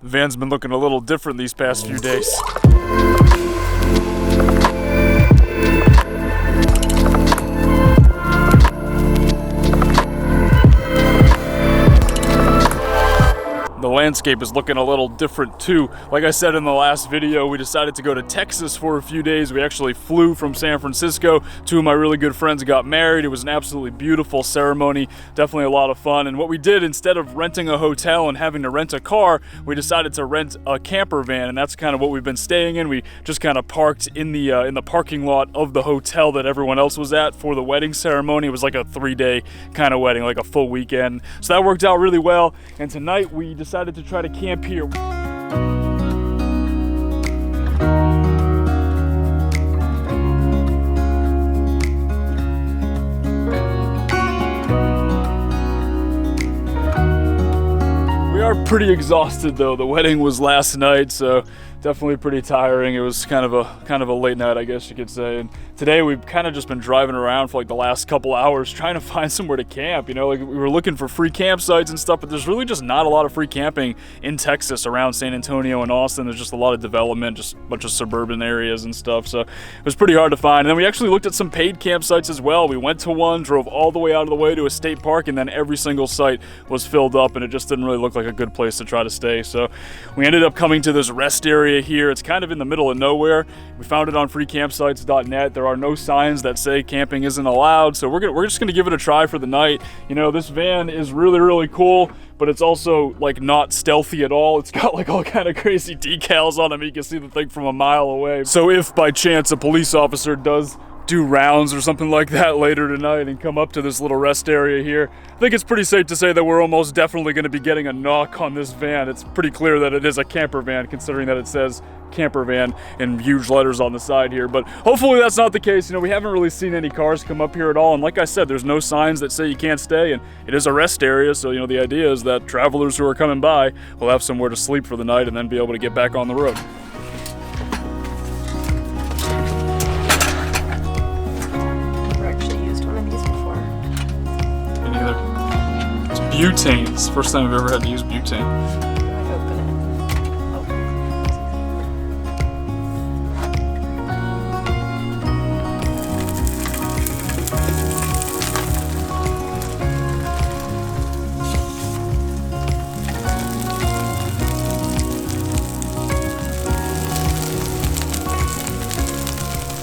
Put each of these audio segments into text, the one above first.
The van's been looking a little different these past few days. The landscape is looking a little different too. Like I said in the last video, we decided to go to Texas for a few days. We actually flew from San Francisco. Two of my really good friends got married. It was an absolutely beautiful ceremony, definitely a lot of fun. And what we did, instead of renting a hotel and having to rent a car, we decided to rent a camper van, and that's kind of what we've been staying in. We just kind of parked in the parking lot of the hotel that everyone else was at for the wedding ceremony. It was like a 3-day kind of wedding, like a full weekend. So that worked out really well. And tonight we decided to try to camp here. We are pretty exhausted though. The wedding was last night, so definitely pretty tiring. It was kind of a late night, I guess you could say. And today we've kind of just been driving around for like the last couple hours trying to find somewhere to camp. You know, like we were looking for free campsites and stuff, but there's really just not a lot of free camping in Texas around San Antonio and Austin. There's just a lot of development, just a bunch of suburban areas and stuff. So it was pretty hard to find. And then we actually looked at some paid campsites as well. We went to one, drove all the way out of the way to a state park, and then every single site was filled up, and it just didn't really look like a good place to try to stay. So we ended up coming to this rest area here. It's kind of in the middle of nowhere. We found it on freecampsites.net. There are no signs that say camping isn't allowed, so we're just gonna give it a try for the night. You know, this van is really cool, but it's also like not stealthy at all. It's got like all kind of crazy decals on them. You can see the thing from a mile away. So if by chance a police officer does do rounds or something like that later tonight and come up to this little rest area here, I think it's pretty safe to say that we're almost definitely going to be getting a knock on this van. It's pretty clear that it is a camper van, considering that it says camper van in huge letters on the side here, but hopefully that's not the case. You know, we haven't really seen any cars come up here at all, and like I said, there's no signs that say you can't stay, and it is a rest area, so you know, the idea is that travelers who are coming by will have somewhere to sleep for the night and then be able to get back on the road. Butane. It's the first time I've ever had to use butane.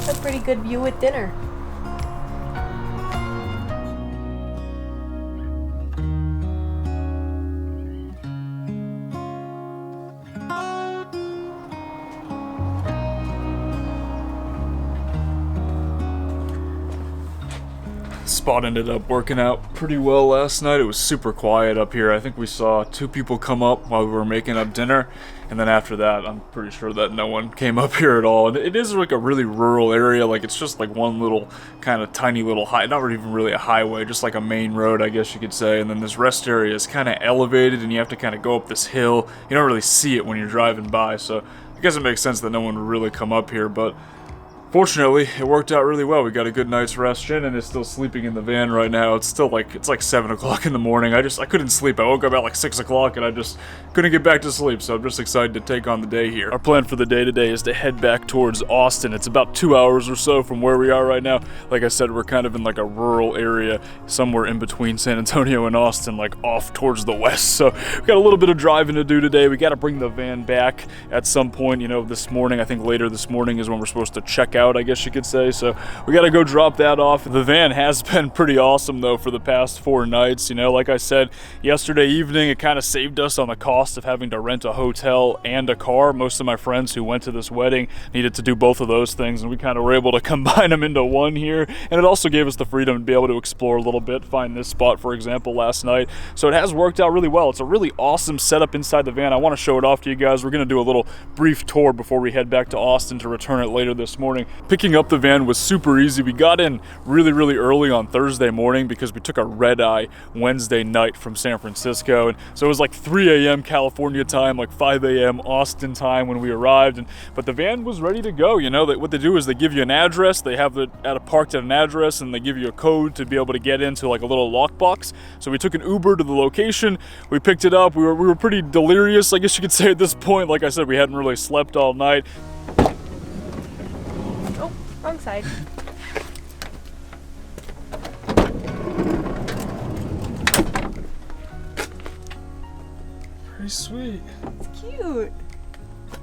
A pretty good view with dinner. Spot ended up working out pretty well last night. It was super quiet up here. I think we saw 2 people come up while we were making up dinner, and then after that I'm pretty sure that no one came up here at all. And it is like a really rural area. Like it's just like one little kind of tiny little not even really a highway, just like a main road, I guess you could say. And then this rest area is kind of elevated, and you have to kind of go up this hill. You don't really see it when you're driving by, so I guess it makes sense that no one would really come up here. But fortunately, it worked out really well. We got a good night's rest. Shannon is still sleeping in the van right now. It's like 7 o'clock in the morning. I couldn't sleep. I woke up at like 6 o'clock and I just couldn't get back to sleep. So I'm just excited to take on the day here. Our plan for the day today is to head back towards Austin. It's about 2 hours or so from where we are right now. Like I said, we're kind of in like a rural area, somewhere in between San Antonio and Austin, like off towards the west. So we got a little bit of driving to do today. We got to bring the van back at some point, you know, this morning. I think later this morning is when we're supposed to check out, I guess you could say. So we got to go drop that off. The van has been pretty awesome though for the past 4 nights. You know, like I said, yesterday evening it kind of saved us on the cost of having to rent a hotel and a car. Most of my friends who went to this wedding needed to do both of those things, and we kind of were able to combine them into one here. And it also gave us the freedom to be able to explore a little bit, find this spot, for example, last night. So it has worked out really well. It's a really awesome setup inside the van. I want to show it off to you guys. We're going to do a little brief tour before we head back to Austin to return it later this morning. Picking up the van was super easy. We got in really early on Thursday morning because we took a red-eye Wednesday night from San Francisco. And so it was like 3 a.m. California time, like 5 a.m. Austin time when we arrived. But the van was ready to go. You know, what they do is they give you an address. They have it parked at an address, and they give you a code to be able to get into like a little lockbox. So we took an Uber to the location. We picked it up. We were pretty delirious, I guess you could say at this point. Like I said, we hadn't really slept all night. Oh, wrong side. Pretty sweet. It's cute.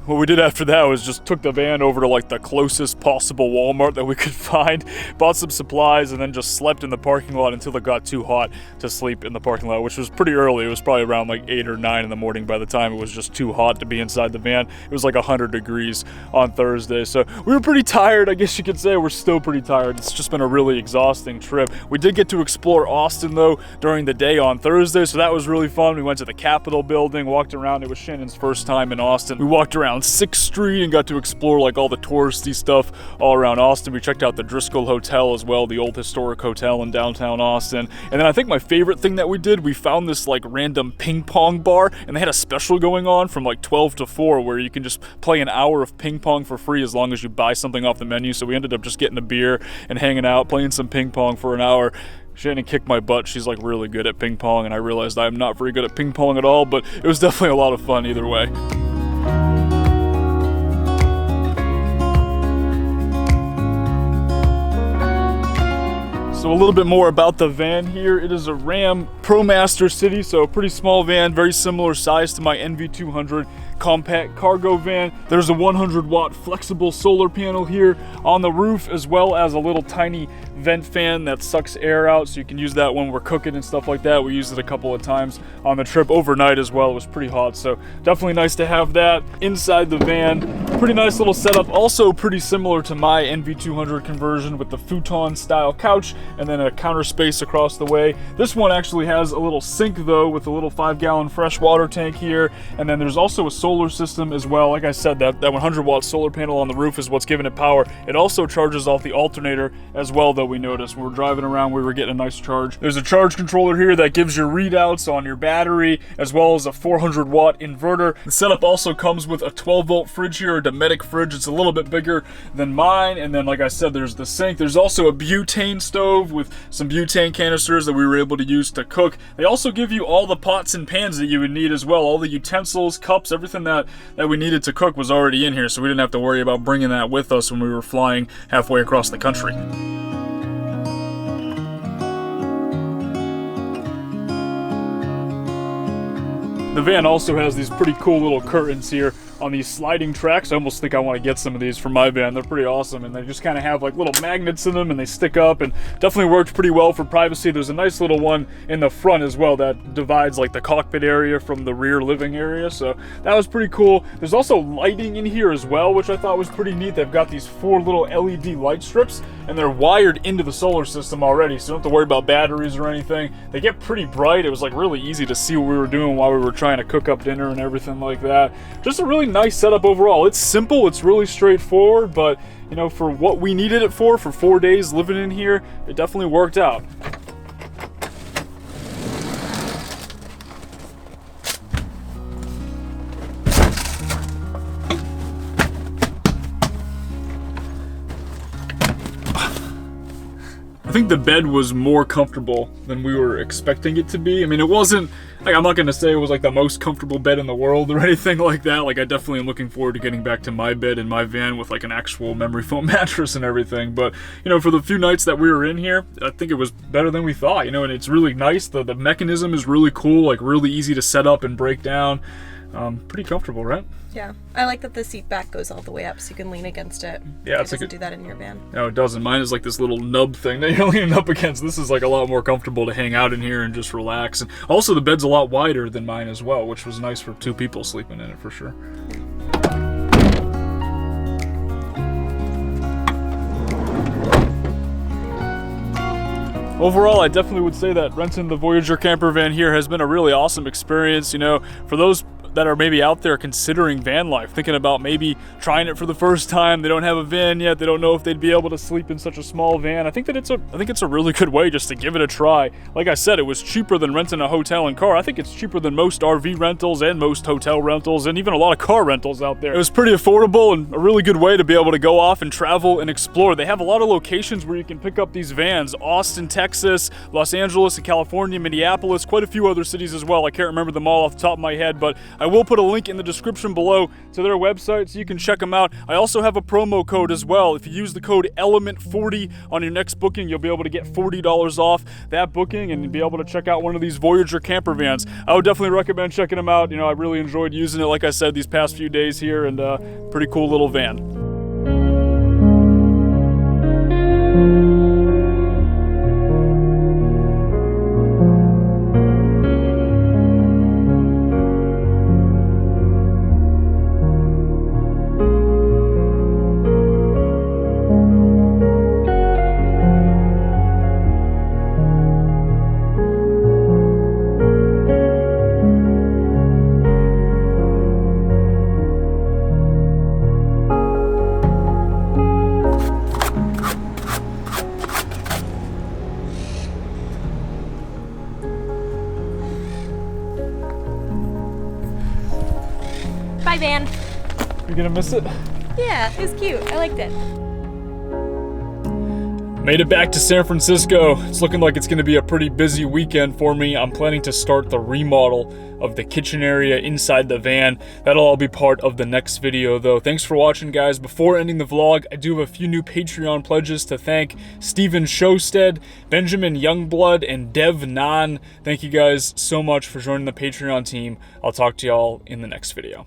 What we did after that was just took the van over to like the closest possible Walmart that we could find, bought some supplies, and then just slept in the parking lot until it got too hot to sleep in the parking lot, which was pretty early. It was probably around like 8 or 9 in the morning by the time it was just too hot to be inside the van. It was like 100 degrees on Thursday, so we were pretty tired, I guess you could say. We're still pretty tired. It's just been a really exhausting trip. We did get to explore Austin though during the day on Thursday, so that was really fun. We went to the Capitol building, walked around. It was Shannon's first time in Austin. We walked around 6th Street and got to explore like all the touristy stuff all around Austin. We checked out the Driscoll Hotel as well, the old historic hotel in downtown Austin. And then I think my favorite thing that we did, we found this like random ping pong bar, and they had a special going on from like 12 to 4 where you can just play an hour of ping pong for free as long as you buy something off the menu. So we ended up just getting a beer and hanging out, playing some ping pong for an hour. Shannon kicked my butt. She's like really good at ping pong, and I realized I'm not very good at ping pong at all, but it was definitely a lot of fun either way. So a little bit more about the van here. It is a Ram ProMaster City, so a pretty small van, very similar size to my NV200 compact cargo van. There's a 100-watt flexible solar panel here on the roof, as well as a little tiny vent fan that sucks air out, so you can use that when we're cooking and stuff like that. We used it a couple of times on the trip overnight as well. It was pretty hot, so definitely nice to have that inside the van. Pretty nice little setup, also pretty similar to my NV200 conversion with the futon style couch and then a counter space across the way. This one actually has a little sink though, with a little 5-gallon fresh water tank here, and then there's also a solar system as well. Like I said, that 100-watt solar panel on the roof is what's giving it power. It also charges off the alternator as well, though. We noticed when we were driving around, we were getting a nice charge. There's a charge controller here that gives you readouts on your battery, as well as a 400-watt inverter. The setup also comes with a 12-volt fridge here, a Dometic fridge. It's a little bit bigger than mine, and then like I said, there's the sink. There's also a butane stove with some butane canisters that we were able to use to cook. They also give you all the pots and pans that you would need as well. All the utensils, cups, everything that we needed to cook was already in here, so we didn't have to worry about bringing that with us when we were flying halfway across the country. The van also has these pretty cool little curtains here on these sliding tracks. I almost think I want to get some of these for my van. They're pretty awesome, and they just kind of have like little magnets in them, and they stick up, and definitely worked pretty well for privacy. There's a nice little one in the front as well that divides like the cockpit area from the rear living area, so that was pretty cool. There's also lighting in here as well, which I thought was pretty neat. They've got these 4 little LED light strips, and they're wired into the solar system already, so you don't have to worry about batteries or anything. They get pretty bright. It was like really easy to see what we were doing while we were trying to cook up dinner and everything like that. Just a really nice setup overall. It's simple, it's really straightforward, but you know, for what we needed it for 4 days living in here, it definitely worked out. I think the bed was more comfortable than we were expecting it to be. I mean, it wasn't, like, I'm not going to say it was like the most comfortable bed in the world or anything like that. Like, I definitely am looking forward to getting back to my bed in my van with like an actual memory foam mattress and everything. But, you know, for the few nights that we were in here, I think it was better than we thought, you know, and it's really nice. The mechanism is really cool, like really easy to set up and break down. Pretty comfortable, right? Yeah, I like that the seat back goes all the way up so you can lean against it. Yeah, it doesn't do that in your van. No, it doesn't. Mine is like this little nub thing that you're leaning up against. This is like a lot more comfortable to hang out in here and just relax. And also the bed's a lot wider than mine as well, which was nice for 2 people sleeping in it for sure. Overall, I definitely would say that renting the Voyager camper van here has been a really awesome experience. You know, for those that are maybe out there considering van life, thinking about maybe trying it for the first time. They don't have a van yet. They don't know if they'd be able to sleep in such a small van. I think it's a really good way just to give it a try. Like I said, it was cheaper than renting a hotel and car. I think it's cheaper than most RV rentals and most hotel rentals and even a lot of car rentals out there. It was pretty affordable and a really good way to be able to go off and travel and explore. They have a lot of locations where you can pick up these vans. Austin, Texas, Los Angeles, and California, Minneapolis, quite a few other cities as well. I can't remember them all off the top of my head, but I will put a link in the description below to their website so you can check them out. I also have a promo code as well. If you use the code ELEMENT40 on your next booking, you'll be able to get $40 off that booking and be able to check out one of these Voyager Campervans. I would definitely recommend checking them out. You know, I really enjoyed using it, like I said, these past few days here, and pretty cool little van. Bye, van. You gonna miss it? Yeah, it was cute. I liked it. Made it back to San Francisco. It's looking like it's gonna be a pretty busy weekend for me. I'm planning to start the remodel of the kitchen area inside the van. That'll all be part of the next video though. Thanks for watching, guys. Before ending the vlog, I do have a few new Patreon pledges to thank: Steven Showstead, Benjamin Youngblood, and Dev Nan. Thank you guys so much for joining the Patreon team. I'll talk to y'all in the next video.